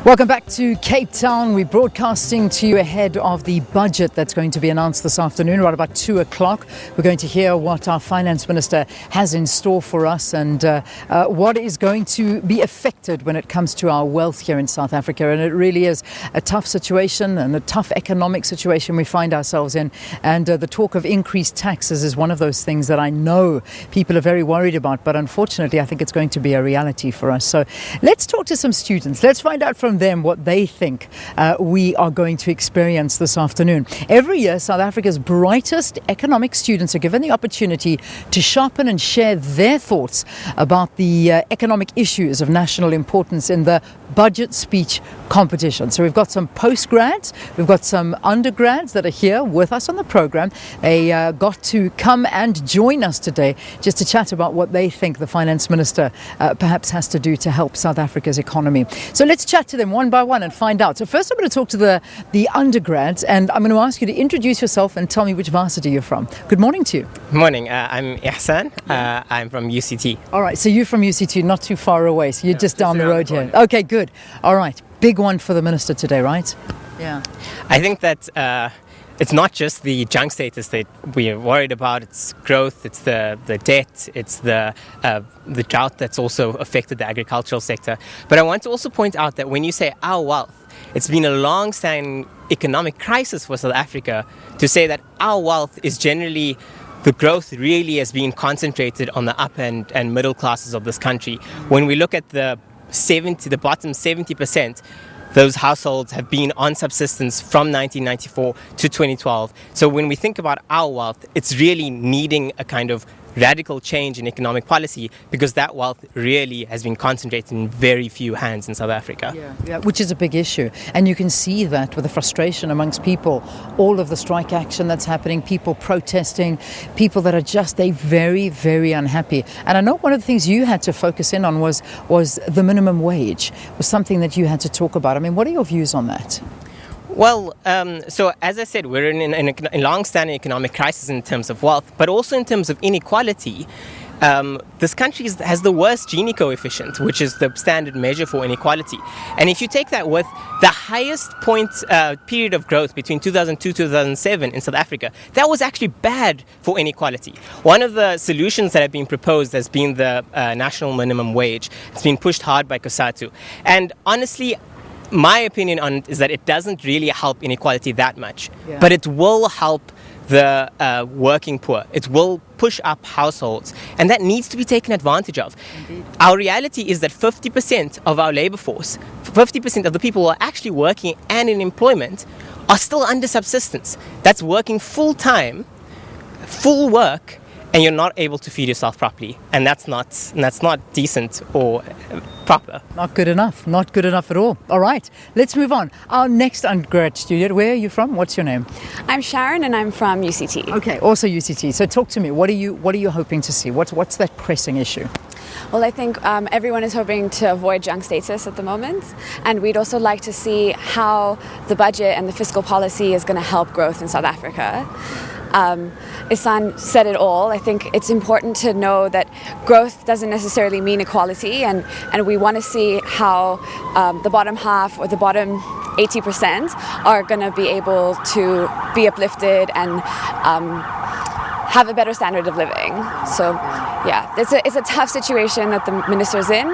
Welcome back to Cape Town. We're broadcasting to you ahead of the budget that's going to be announced this afternoon, right about 2 o'clock. We're going to hear what our finance minister has in store for us and what is going to be affected when it comes to our wealth here in South Africa. And it really is a tough situation and a tough economic situation we find ourselves in. And the talk of increased taxes is one of those things that I know people are very worried about. But unfortunately, I think it's going to be a reality for us. So let's talk to some students. Let's find out from them what they think we are going to experience this afternoon. Every year, South Africa's brightest economic students are given the opportunity to sharpen and share their thoughts about the economic issues of national importance in the budget speech competition. So we've got some postgrads, we've got some undergrads that are here with us on the program. They got to come and join us today just to chat about what they think the finance minister perhaps has to do to help South Africa's economy. So let's chat to them one by one and find out. So first I'm going to talk to the undergrads, and I'm going to ask you to introduce yourself and tell me which varsity you're from. Good morning to you. Good morning. I'm Ihsan. I'm from UCT. All right, so you're from UCT, not too far away, so you're just down the road here. Corner. Okay, good. All right, big one for the minister today, right? Yeah. I think that it's not just the junk status that we are worried about. It's growth, it's the debt, it's the drought that's also affected the agricultural sector. But I want to also point out that when you say our wealth, it's been a long-standing economic crisis for South Africa to say that our wealth is generally, the growth really has been concentrated on the upper and middle classes of this country. When we look at the bottom 70%, those households have been on subsistence from 1994 to 2012. So when we think about our wealth, it's really needing a kind of radical change in economic policy, because that wealth really has been concentrated in very few hands in South Africa. Yeah, which is a big issue. And you can see that with the frustration amongst people, all of the strike action that's happening, people protesting, people that are just, they're very, very unhappy. And I know one of the things you had to focus in on was the minimum wage, was something that you had to talk about. I mean, what are your views on that? Well, so as I said, we're in a long-standing economic crisis in terms of wealth, but also in terms of inequality. This country has the worst Gini coefficient, which is the standard measure for inequality. And if you take that with the highest period of growth between 2002 to 2007 in South Africa, that was actually bad for inequality. One of the solutions that have been proposed has been the national minimum wage. It's been pushed hard by COSATU. And honestly, my opinion on it is that it doesn't really help inequality that much, but it will help the working poor. It will push up households, and that needs to be taken advantage of. Indeed. Our reality is that 50% of our labor force, 50% of the people who are actually working and in employment are still under subsistence. That's working full time, full work, and you're not able to feed yourself properly, and that's not decent or proper. Not good enough at all. All right, let's move on. Our next undergrad student, where are you from? What's your name? I'm Sharon, and I'm from UCT. Okay, also UCT. So talk to me. What are you hoping to see? What's that pressing issue? Well, I think everyone is hoping to avoid junk status at the moment, and we'd also like to see how the budget and the fiscal policy is going to help growth in South Africa. Ihsan said it all. I think it's important to know that growth doesn't necessarily mean equality, and we want to see how the bottom half or the bottom 80% are going to be able to be uplifted and have a better standard of living. So yeah, it's a tough situation that the minister's in.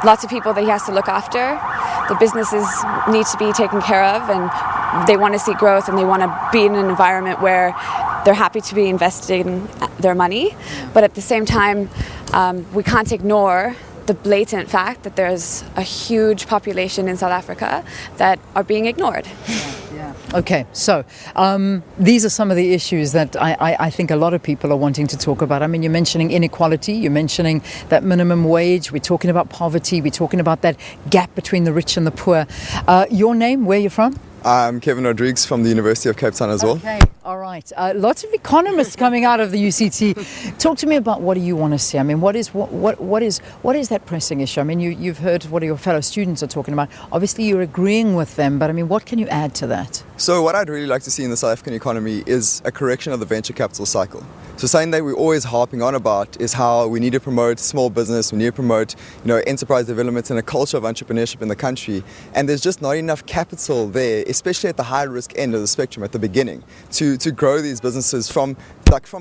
Lots of people that he has to look after. The businesses need to be taken care of, and they want to see growth, and they want to be in an environment where they're happy to be investing their money. But at the same time, we can't ignore the blatant fact that there's a huge population in South Africa that are being ignored. Okay, so these are some of the issues that I think a lot of people are wanting to talk about. I mean, you're mentioning inequality, you're mentioning that minimum wage, we're talking about poverty, we're talking about that gap between the rich and the poor. Your name, where you're from? I'm Kevin Rodriguez from the University of Cape Town as well. Okay, All right. Lots of economists coming out of the UCT. Talk to me about what do you want to see? I mean, what is that pressing issue? I mean, you've heard what your fellow students are talking about. Obviously, you're agreeing with them, but I mean, what can you add to that? So what I'd really like to see in the South African economy is a correction of the venture capital cycle. So something that we're always harping on about is how we need to promote small business, we need to promote, enterprise development and a culture of entrepreneurship in the country. And there's just not enough capital there, especially at the high risk end of the spectrum at the beginning, to grow these businesses from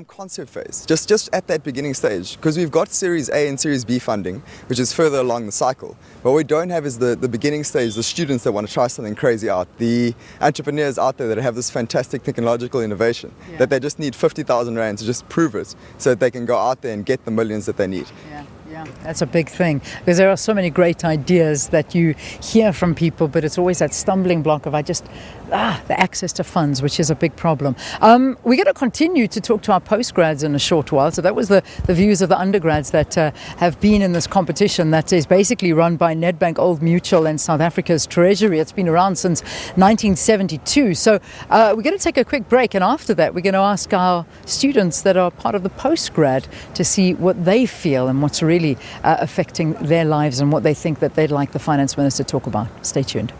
concept phase, just at that beginning stage. Because we've got Series A and Series B funding, which is further along the cycle. What we don't have is the beginning stage, the students that want to try something crazy out, the entrepreneurs out there that have this fantastic technological innovation, that they just need 50,000 Rand to just prove it so that they can go out there and get the millions that they need. Yeah, that's a big thing, because there are so many great ideas that you hear from people, but it's always that stumbling block of the access to funds, which is a big problem. We're going to continue to talk to our postgrads in a short while. So that was the views of the undergrads that have been in this competition that is basically run by Nedbank Old Mutual and South Africa's Treasury. It's been around since 1972. So we're going to take a quick break, and after that we're going to ask our students that are part of the postgrad to see what they feel and what's really affecting their lives and what they think that they'd like the finance minister to talk about. Stay tuned.